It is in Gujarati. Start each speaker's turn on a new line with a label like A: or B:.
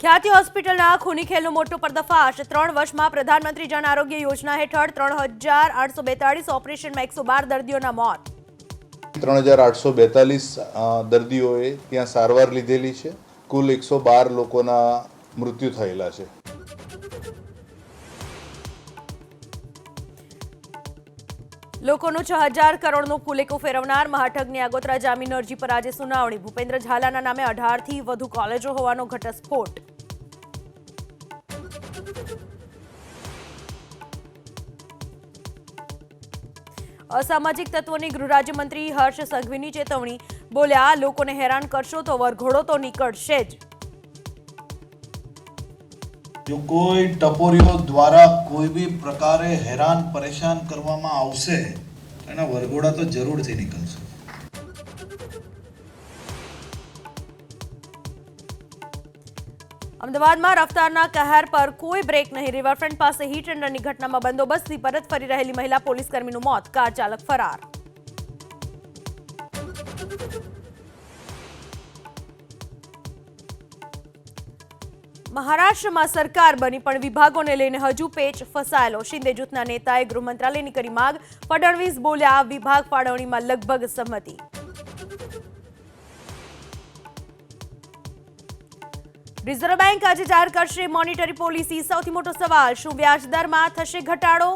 A: ખ્યાતિ હોસ્પિટલના ખૂની ખેલનો મોટો પર્દાફાશ। 3 વર્ષમાં પ્રધાનમંત્રી જન આરોગ્ય યોજના હેઠળ 3842 ઓપરેશનમાં 112 દર્દીઓના મોત।
B: 3842 દર્દીઓએ ત્યાં સારવાર લીધેલી છે। કુલ 112 લોકોના મૃત્યુ થયેલા છે।
A: લોકોનું 6000 કરોડનું કુલેકો ફેરવનાર મહાઠગની આગોતરા જામીન અરજી પર આજે સુનાવણી। ભૂપેન્દ્ર ઝાલાના નામે 18થી વધુ કોલેજો હોવાનો ઘટસ્ફોટ। અસામાજિક તત્વોની ગૃહ રાજ્યમંત્રી હર્ષ સંઘવીની ચેતવણી। બોલ્યા, લોકોને હેરાન કરશો તો વરઘોડો તો નીકળશે જ।
C: જો કોઈ ટપોરીઓ દ્વારા કોઈ બી પ્રકારે હેરાન પરેશાન કરવામાં આવશે એના વરઘોડા તો જરૂરથી નીકળશે।
A: અમદાવાદમાં રફતારના કહેર પર કોઈ બ્રેક નહીં। રિવરફ્રન્ટ પાસે હિટ એન્ડ રનની ઘટનામાં બંદોબસ્તથી પરત ફરી રહેલી મહિલા પોલીસકર્મીનું મોત। કાર ચાલક ફરાર। મહારાષ્ટ્રમાં સરકાર બની પણ વિભાગોને લઈને હજુ પેચ ફસાયેલો। શિંદે જૂથના નેતાએ ગૃહ મંત્રાલયની કરી માંગ। ફડણવીસ બોલ્યા, વિભાગ ફાળવણીમાં લગભગ સહમતિ। રિઝર્વ બેંક આજે જાહેર કરશે મોનેટરી પોલિસી। સૌથી મોટો સવાલ, શું વ્યાજ દરમાં થશે ઘટાડો?